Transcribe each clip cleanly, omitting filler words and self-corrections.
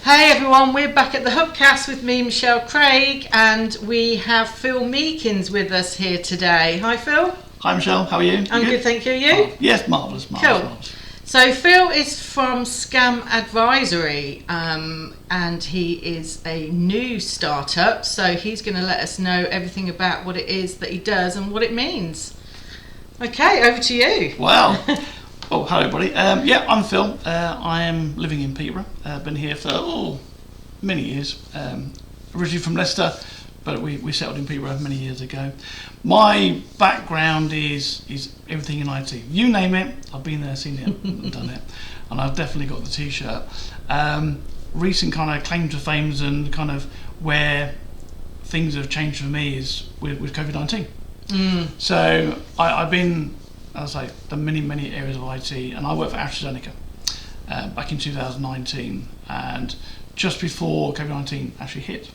Hey everyone, we're back at the HubCast with me, Michelle Craig, and we have Phil Meekins with us here today. Hi Phil. Hi Michelle, how are you? I'm good, thank you. You? Oh, yes, marvellous. Cool. So Phil is from Scam Advisory, and he is a new startup, so he's going to let us know everything about what it is that he does and what it means. Okay, over to you. Wow. Oh, hello everybody. I'm Phil. I am living in Peterborough. Been here for many years. Originally from Leicester, but we settled in Peterborough many years ago. My background is everything in IT. You name it, I've been there, seen it, and done it. And I've definitely got the T-shirt. Recent kind of claim to fame and kind of where things have changed for me is with COVID-19. So I've been, as I say, done many areas of IT, and I worked for AstraZeneca back in 2019, and just before COVID-19 actually hit.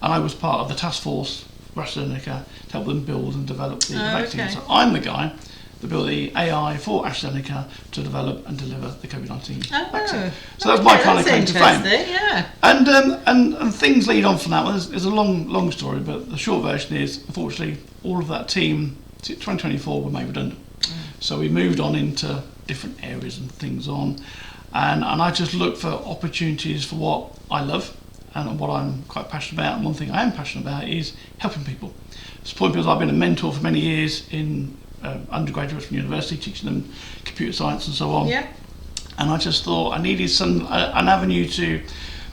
And I was part of the task force for AstraZeneca to help them build and develop the vaccine. Okay. So I'm the guy that built the AI for AstraZeneca to develop and deliver the COVID-19 vaccine. So that's my kind of claim to fame. Yeah. And things lead on from that one. It's a long story, but the short version is, unfortunately, all of that team, 2024, were made redundant. So we moved on into different areas and things on. And I just look for opportunities for what I love and what I'm quite passionate about. And one thing I am passionate about is helping people. Supporting people. I've been a mentor for many years in undergraduates from university, teaching them computer science and so on. Yeah. And I just thought I needed an avenue to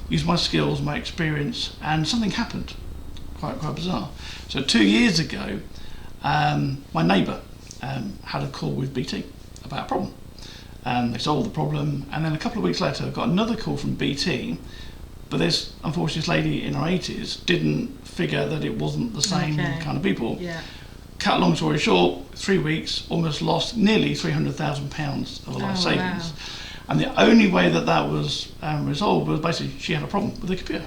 use my skills, my experience, and something happened. Quite bizarre. So 2 years ago, my neighbour had a call with BT about a problem. They solved the problem, and then a couple of weeks later I got another call from BT, but this, unfortunately, this lady in her 80s didn't figure that it wasn't the same kind of people. Yeah. Cut a long story short, 3 weeks, almost lost nearly £300,000 of her life savings. Wow. And the only way that was resolved was basically she had a problem with the computer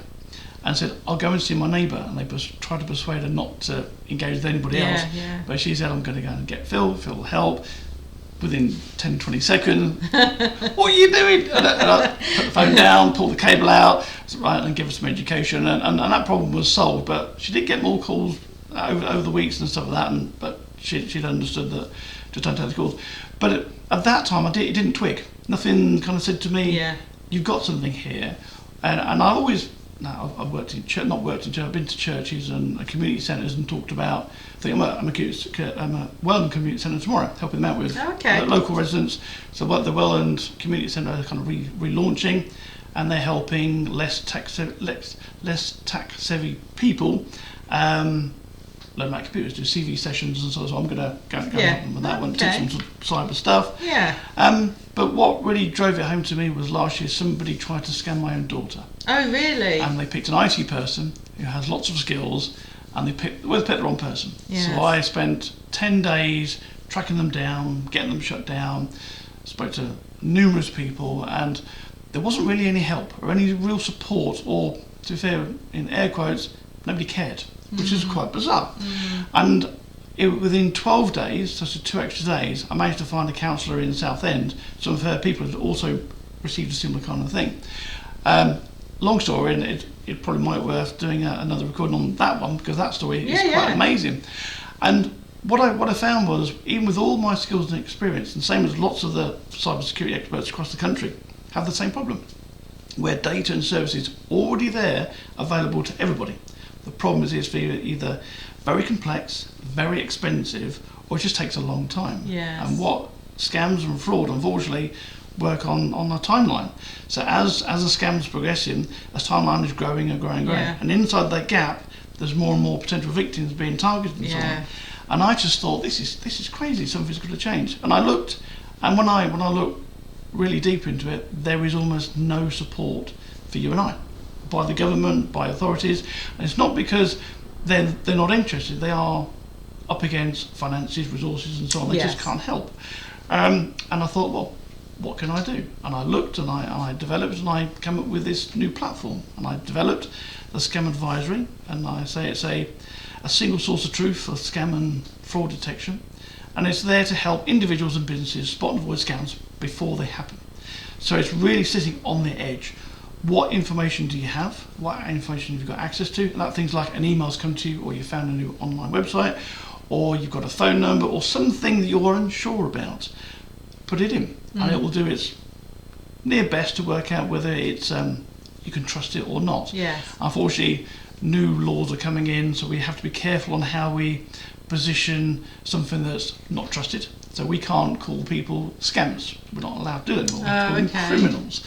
and said, I'll go and see my neighbour, and they tried to persuade her not to engage with anybody else. Yeah. But she said, I'm going to go and get Phil will help. Within 10-20 seconds, what are you doing? And I put the phone down, pull the cable out, and give her some education, and that problem was solved. But she did get more calls over the weeks and stuff like that, but she'd understood that just don't take the calls. But at that time, it didn't twig. Nothing kind of said to me, you've got something here. And I've always, I've worked in church, not worked in church, I've been to churches and community centres and talked about, I'm a Welland Community Centre tomorrow, helping them out with local residents. So the Welland Community Centre are kind of relaunching, and they're helping less tax savvy people learn about computers, do CV sessions and so I'm going to go help them with that one, teach them some cyber stuff. Yeah. But what really drove it home to me was last year somebody tried to scam my own daughter. Oh, really? And they picked an IT person who has lots of skills, and they picked the wrong person. Yes. So I spent 10 days tracking them down, getting them shut down, spoke to numerous people, and there wasn't really any help or any real support, or, to be fair, in air quotes, nobody cared, which is quite bizarre. And within 12 days, so 2 extra days, I managed to find a counsellor in Southend. Some of her people had also received a similar kind of thing. Long story, and it probably might be worth doing another recording on that one, because that story is quite amazing. And what I found was, even with all my skills and experience, and same as lots of the cybersecurity experts across the country, have the same problem, where data and services already there, available to everybody. The problem is it's either very complex, very expensive, or it just takes a long time. Yes. And what scams and fraud, unfortunately, work on a timeline. So as a scam's progressing, a timeline is growing. And inside that gap, there's more and more potential victims being targeted and so on. And I just thought, this is crazy, something's going to change. And I looked, and when I looked really deep into it, there is almost no support for you and I, by the government, by authorities. And it's not because they're not interested, they are up against finances, resources and so on. They just can't help. And I thought, well, what can I do? And I looked, and I developed, and I came up with this new platform. And I developed the Scam Advisory, and I say it's a single source of truth for scam and fraud detection. And it's there to help individuals and businesses spot and avoid scams before they happen. So it's really sitting on the edge what information do you have, what information have you got access to, and that things like an email's come to you, or you found a new online website, or you've got a phone number, or something that you're unsure about, put it in, and it will do its near best to work out whether it's you can trust it or not. Yes. Unfortunately, new laws are coming in, so we have to be careful on how we position something that's not trusted. So we can't call people scammers. We're not allowed to do it anymore. We call them criminals,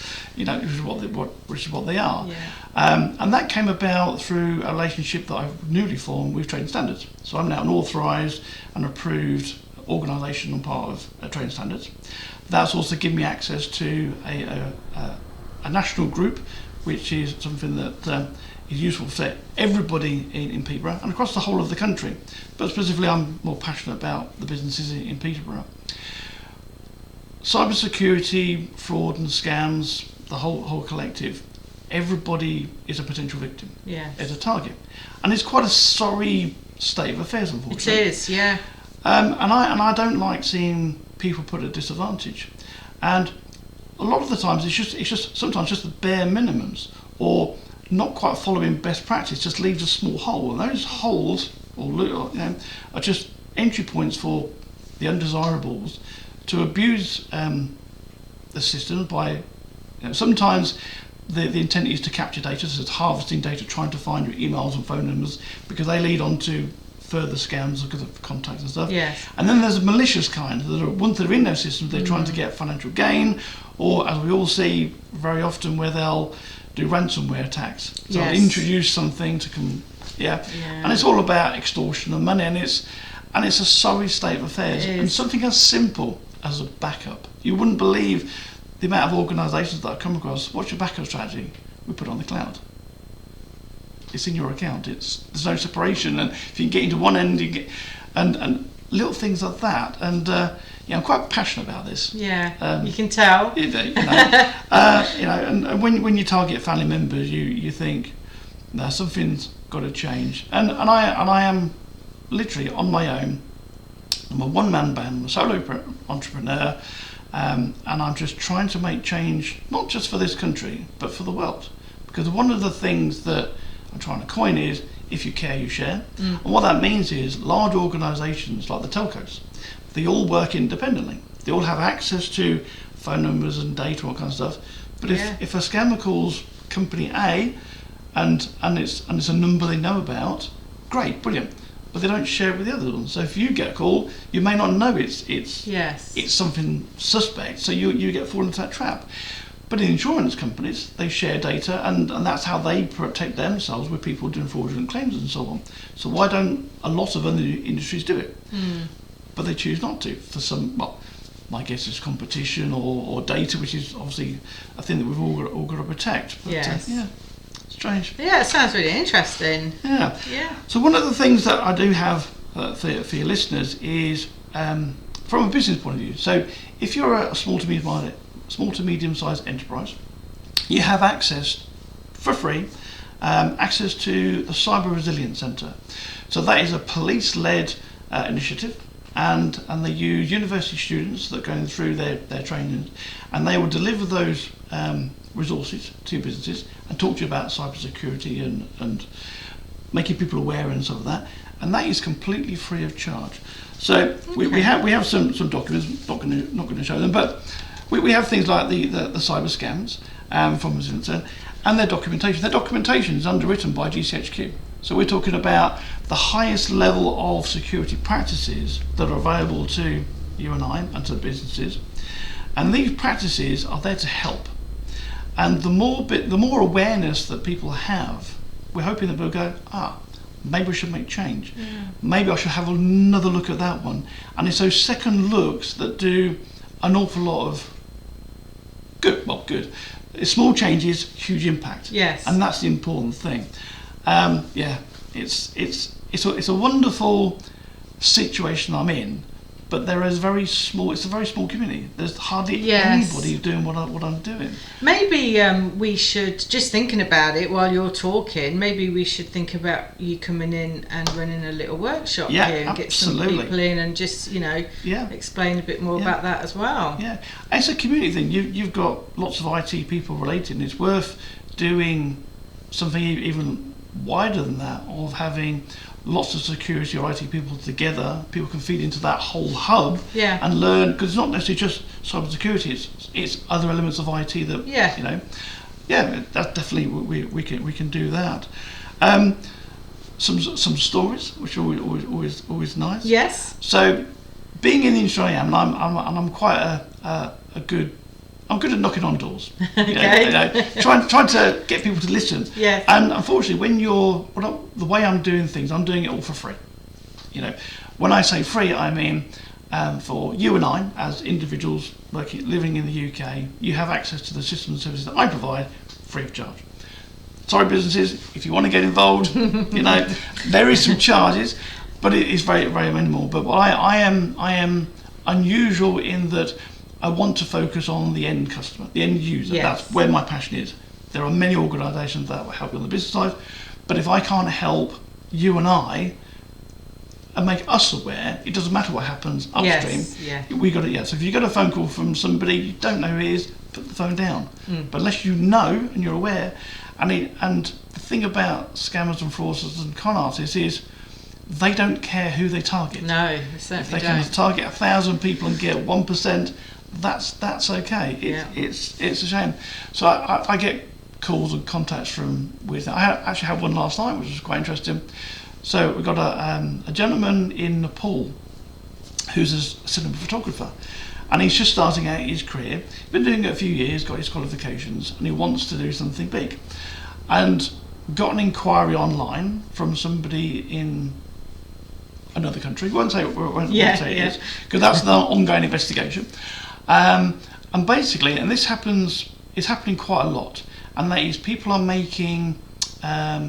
which is what they are. Yeah. And that came about through a relationship that I've newly formed with Trading Standards. So I'm now an authorised and approved organisation and part of Trading Standards. That's also given me access to a national group, which is something that is useful for everybody in Peterborough and across the whole of the country. But specifically, I'm more passionate about the businesses in Peterborough. Cybersecurity, fraud and scams, the whole collective, everybody is a potential victim. Yes. As a target. And it's quite a sorry state of affairs, unfortunately. It is, yeah. And I don't like seeing people put at a disadvantage. And a lot of the times it's just sometimes just the bare minimums, or not quite following best practice just leaves a small hole, and those holes are just entry points for the undesirables to abuse the system by sometimes the intent is to capture data, so it's harvesting data, trying to find your emails and phone numbers, because they lead on to further scams because of contacts and stuff. Yes. And then there's a malicious kind that are once they're in those systems, they're trying to get financial gain, or as we all see very often, where they'll do ransomware attacks. So Yes. they'll introduce something to and it's all about extortion of money, and it's a sorry state of affairs. And something as simple as a backup. You wouldn't believe the amount of organisations that I've come across. What's your backup strategy? We put it on the cloud. It's in your account. There's no separation, and if you can get into one end, you get and little things like that. And I'm quite passionate about this. Yeah, you can tell. And when you target family members, you think, no, something's got to change. And I am literally on my own. I'm a one-man band. I'm a solo entrepreneur, and I'm just trying to make change, not just for this country, but for the world. Because one of the things that I'm trying to coin is, if you care, you share. And what that means is large organisations like the telcos, they all work independently. They all have access to phone numbers and data, all kinds of stuff. But if a scammer calls company A and it's a number they know about, great, brilliant. But they don't share it with the other ones. So if you get a call, you may not know it's something suspect, so you get fallen into that trap. But in insurance companies, they share data, and that's how they protect themselves with people doing fraudulent claims and so on. So why don't a lot of other industries do it? But they choose not to. For some, my guess is competition or data, which is obviously a thing that we've all got to protect. But, yes. Strange. Yeah, it sounds really interesting. Yeah. Yeah. So one of the things that I do have for your listeners is from a business point of view. So if you're a small to medium-sized enterprise, you have access for free, access to the Cyber Resilience Centre. So that is a police-led initiative, and they use university students that are going through their training, and they will deliver those resources to businesses and talk to you about cybersecurity and making people aware and stuff like that. And that is completely free of charge. So we have some documents. Not going to show them, but we have things like the cyber scams from Resilience Centre and their documentation. Their documentation is underwritten by GCHQ. So we're talking about the highest level of security practices that are available to you and I and to businesses. And these practices are there to help. And the more awareness that people have, we're hoping that they'll go, maybe we should make change. Yeah. Maybe I should have another look at that one. And it's those second looks that do an awful lot of good. Well, good. Small changes, huge impact. Yes. And that's the important thing. It's a wonderful situation I'm in, but there is very small. It's a very small community. There's hardly Yes. anybody doing what I'm doing. Maybe we should, just thinking about it while you're talking, maybe we should think about you coming in and running a little workshop Yeah, here and get some absolutely. people in and just, Yeah. explain a bit more Yeah. about that as well. Yeah, it's a community thing. You've got lots of IT people related, and it's worth doing something even wider than that, of having lots of security or IT people together. People can feed into that whole hub Yeah. and learn, because it's not necessarily just cyber security. It's other elements of IT that Yeah. Yeah, that definitely we can do that. Some stories which are always nice. Yes. So, being in the industry I am, and I'm quite a good. I'm good at knocking on doors. Okay. Trying to get people to listen. Yes. And unfortunately, the way I'm doing things, I'm doing it all for free. When I say free, I mean for you and I, as individuals living in the UK, you have access to the systems and services that I provide free of charge. Sorry, businesses, if you want to get involved, there is some charges, but it is very, very minimal. But I am unusual in that I want to focus on the end customer, the end user. Yes. That's where my passion is. There are many organisations that will help you on the business side, but if I can't help you and I and make us aware, it doesn't matter what happens upstream. Yes, yeah. We got it. Yeah. So if you get a phone call from somebody you don't know who it is, put the phone down. But unless you know and you're aware, and the thing about scammers and fraudsters and con artists is they don't care who they target. No, they If certainly they can don't. target 1,000 people and get 1%, that's okay. Yeah. It's a shame. So I get calls and contacts with. I actually had one last night, which was quite interesting. So we got a gentleman in Nepal who's a cinema photographer, and he's just starting out his career. He's been doing it a few years, got his qualifications, and he wants to do something big. And got an inquiry online from somebody in another country. Won't say it is, because that's the ongoing investigation. And basically, and this is happening quite a lot, and that is people are making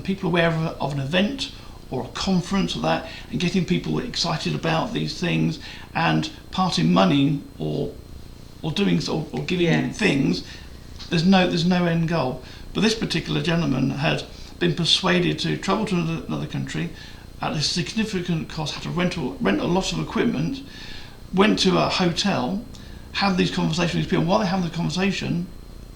people aware of an event or a conference or that, and getting people excited about these things, and parting money or doing or giving things. There's no end goal. But this particular gentleman had been persuaded to travel to another country at a significant cost, had to rent a lot of equipment, went to a hotel, had these conversations with people. While they have the conversation,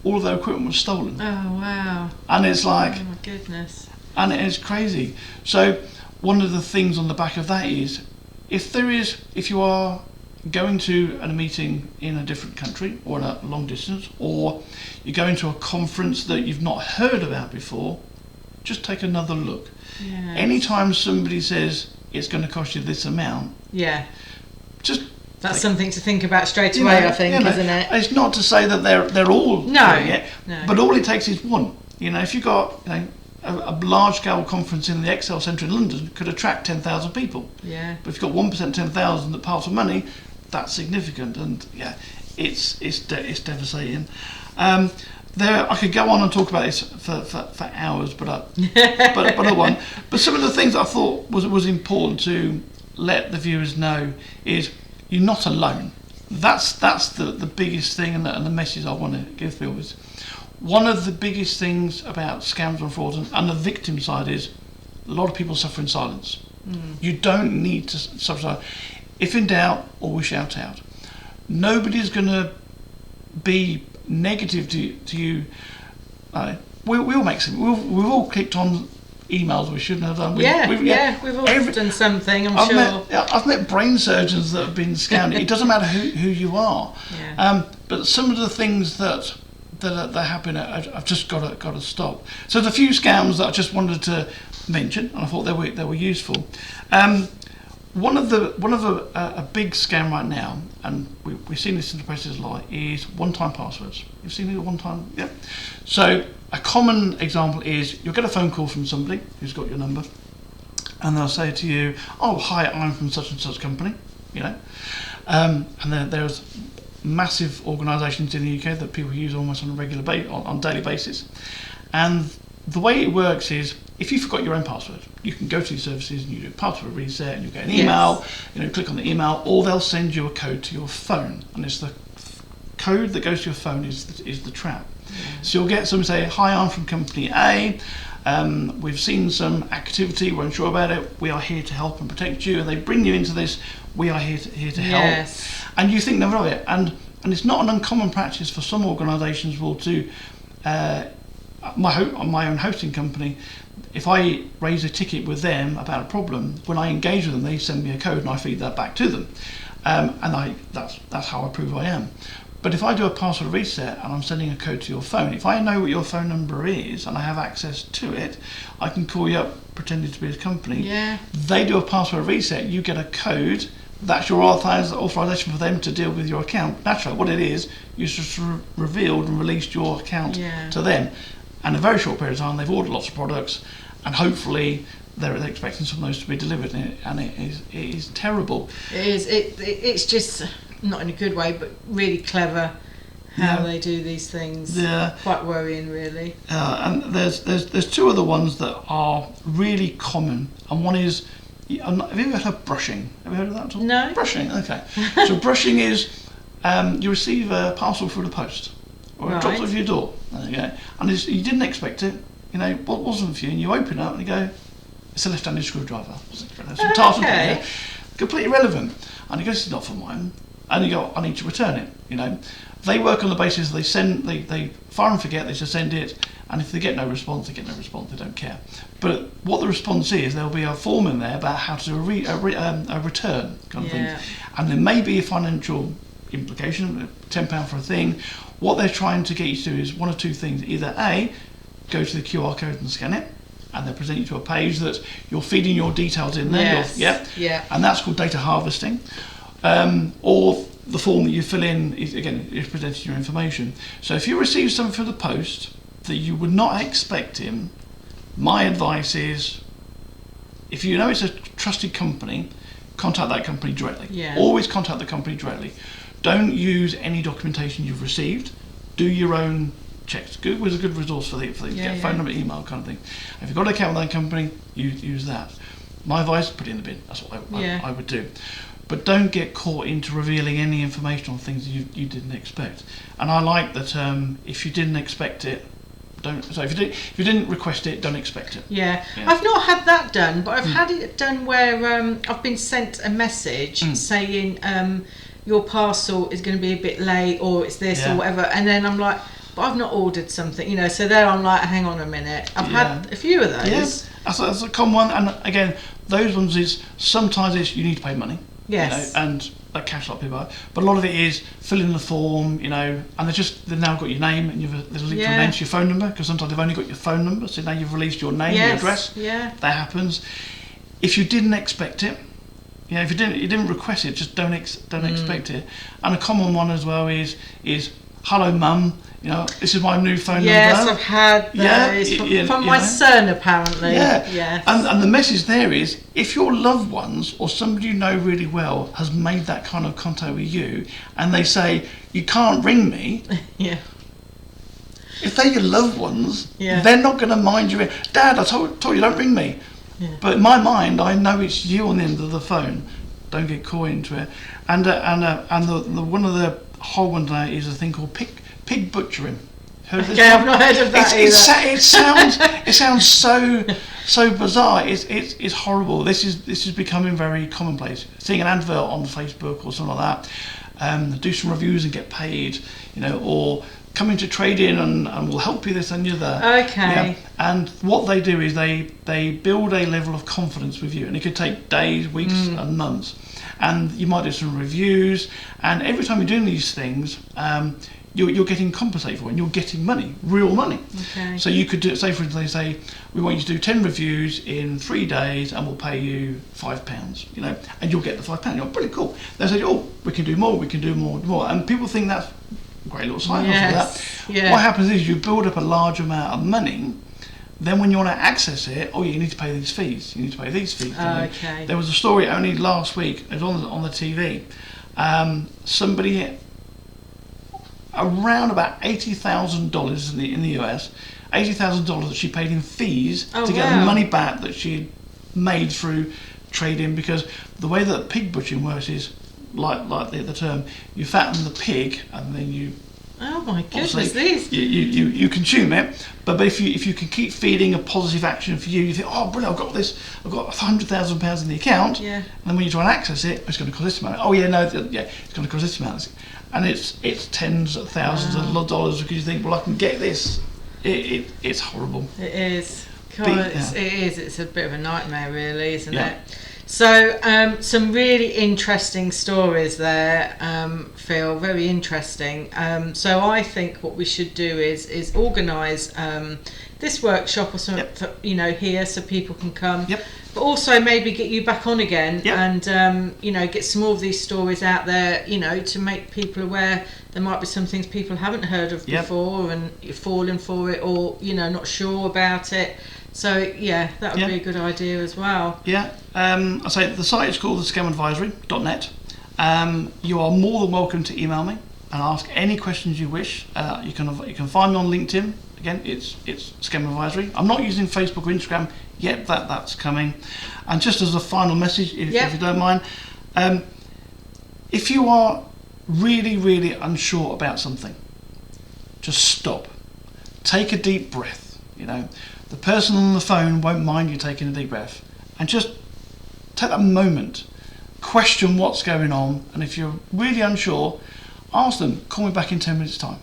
all of their equipment was stolen. Oh, wow. And it's like, oh my goodness. and it is crazy. So one of the things on the back of that is, if you are going to a meeting in a different country or in a long distance, or you're going to a conference that you've not heard about before, just take another look. Yeah. Anytime somebody says it's going to cost you this amount, Yeah. just That's something to think about straight away, I think, isn't it? It's not to say that they're all doing it, no. but all it takes is one. If you've got a large-scale conference in the Excel Centre in London, could attract 10,000 people. Yeah. But if you've got 1% 10,000 that part of money, that's significant, and it's devastating. I could go on and talk about this for hours, but I won't. But some of the things I thought was important to let the viewers know is you're not alone. That's the biggest thing, and the message I want to give people is one of the biggest things about scams and frauds and the victim side is a lot of people suffer in silence. You don't need to suffer. If in doubt, always shout out. Nobody's going to be negative to you. We all make some. We've all clicked on emails we shouldn't have done. We've all done something, I'm sure. I've met brain surgeons that have been scammed. It doesn't matter who you are. Yeah. But some of the things that happen, I've just got to stop. So there's a few scams that I just wanted to mention, and I thought they were useful. One of a big scam right now, and we've seen this in the press a lot, is one-time passwords. You've seen it one-time, yeah. So a common example is you'll get a phone call from somebody who's got your number, and they'll say to you, "Oh, hi, I'm from such and such company," and then there's massive organisations in the UK that people use almost on a regular on daily basis, and the way it works is if you forgot your own password, you can go to these services and you do password reset, and you get an email. Click on the email, or they'll send you a code to your phone, and it's the code that goes to your phone is the trap. So you'll get someone say, "Hi, I'm from company A. We've seen some activity. We're unsure about it. We are here to help and protect you." And they bring you into this. We are here to help, and you think never of it. And it's not an uncommon practice for some organisations will do. My own hosting company, if I raise a ticket with them about a problem, when I engage with them, they send me a code and I feed that back to them, and that's how I prove I am. But if I do a password reset and I'm sending a code to your phone, if I know what your phone number is and I have access to it, I can call you up pretending to be the company. They do a password reset, you get a code, that's your authorization for them to deal with your account. Naturally, what it is, you just revealed and released your account to them. And in a very short period of time, they've ordered lots of products, and hopefully they're expecting some of those to be delivered, and it is terrible. It is. It's just not in a good way, but really clever how they do these things. Quite worrying, really. And there's two other ones that are really common, and one is, have you ever heard of brushing? Have you heard of that at all? No. Brushing, okay. So brushing is you receive a parcel through the post, or it drops off your door. There you go. And you didn't expect it. What wasn't for you, and you open it up and you go, it's a left-handed screwdriver. Completely irrelevant. And he goes, it's not for mine. And you go, I need to return it. They work on the basis they fire and forget, they just send it, and if they get no response, they get no response, they don't care. But what the response is, there'll be a form in there about how to do a return kind of thing. And there may be a financial implication, £10 for a thing. What they're trying to get you to do is one of two things. Either A, go to the QR code and scan it, and they'll present you to a page that you're feeding your details in there. And that's called data harvesting. Or the form that you fill in is presenting your information. So if you receive something through the post that you would not expect in, my advice is, if you know it's a trusted company, contact that company directly. Always contact the company directly. Don't use any documentation you've received. Do your own checks. Google is a good resource for the phone number, email kind of thing. If you've got an account with that company, use that. My advice, put it in the bin. That's what I would do. But don't get caught into revealing any information on things you didn't expect. And I like that if you didn't expect it, if you didn't request it, don't expect it. I've not had that done, but I've had it done where I've been sent a message saying your parcel is going to be a bit late, or it's this or whatever, and then I'm like, but I've not ordered something, so there I'm like, hang on a minute, I've had a few of those. That's a common one, and again, those ones is sometimes you need to pay money. And that cash a lot of people are. But a lot of it is fill in the form, and they've now got your name, and there's a link to your name to your phone number, because sometimes they've only got your phone number, so now you've released your name, your address. That happens. If you didn't expect it, if you didn't request it, just don't expect it. And a common one as well is hello mum, this is my new phone number. Yes, I've had those from my son, apparently. And the message there is, if your loved ones or somebody you know really well has made that kind of contact with you, and they say, you can't ring me, if they're your loved ones, they're not going to mind you. Dad, I told you, don't ring me. But in my mind, I know it's you on the end of the phone. Don't get caught into it. And the one of the whole ones now is a thing called pig butchering. Heard of this? I've not heard of that either. It sounds so bizarre. It's horrible. This is becoming very commonplace. Seeing an advert on Facebook or something like that, do some reviews and get paid, or come into trade in and we'll help you this and you that. And what they do is they build a level of confidence with you, and it could take days, weeks, and months. And you might do some reviews, and every time you're doing these things, you're getting compensated for it, and you're getting money, real money. So you could do, say for instance, they say, we want you to do 10 reviews in 3 days and we'll pay you £5, and you'll get the £5. You're pretty cool. They say, we can do more, and people think that's a great little sign off for that. What happens is you build up a large amount of money. Then when you want to access it, you need to pay these fees. You need to pay these fees. There was a story only last week, it was on the TV. Somebody, around about $80,000 in the US, $80,000 that she paid in fees Oh, to get wow. the money back that she made through trading, because the way that pig butchering works is like the term, you fatten the pig and then you Oh my goodness, these. you consume it, but if you can keep feeding a positive action for you, you think, oh brilliant, I've got this, I've got £100,000 in the account, Yeah. and then when you try and access it, it's going to cost this amount. Oh yeah, no, yeah, it's going to cost this amount, and it's tens of thousands of dollars, because you think, well, I can get this. It's horrible. It is. God, Yeah. it is. It's a bit of a nightmare, really, isn't Yeah. it? So, some really interesting stories there, Phil. Very interesting. So, I think what we should do is organise this workshop or something, Yep. here, so people can come. Yep. But also maybe get you back on again, Yep. and get some more of these stories out there. To make people aware there might be some things people haven't heard of Yep. before, and you're falling for it, or not sure about it. So yeah, that would Yeah. be a good idea as well. Yeah, I say the site is called theScamAdvisory.net. You are more than welcome to email me and ask any questions you wish. You can find me on LinkedIn. Again, it's Scam Advisory. I'm not using Facebook or Instagram yet. That's coming. And just as a final message, if you don't mind, if you are really, really unsure about something, just stop. Take a deep breath. The person on the phone won't mind you taking a deep breath, and just take that moment, question what's going on, and if you're really unsure, ask them, call me back in 10 minutes time,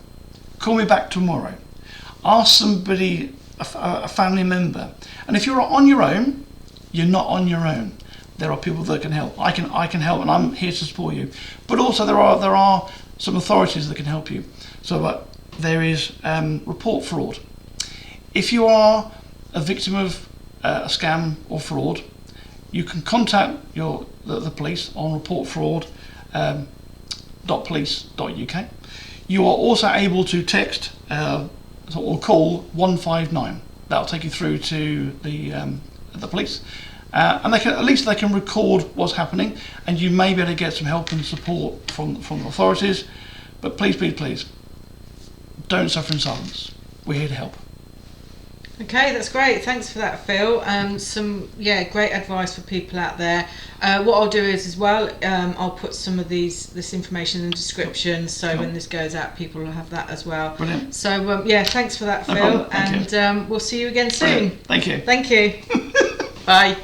call me back tomorrow, ask somebody, a family member. And if you're on your own, you're not on your own. There are people that can help. I can help, and I'm here to support you. But also there are some authorities that can help you. So there is report fraud. If you are a victim of a scam or fraud, you can contact the police on reportfraud.police.uk. You are also able to text or call 159. That'll take you through to the police, and they can record what's happening, and you may be able to get some help and support from the authorities. But please, don't suffer in silence. We're here to help. Okay, that's great. Thanks for that, Phil. Some great advice for people out there. What I'll do is as well, I'll put some of this information in the description, so when this goes out, people will have that as well. Brilliant. So thanks for that, No Phil, problem. Thank you. and we'll see you again soon. Brilliant. Thank you. Thank you. Bye.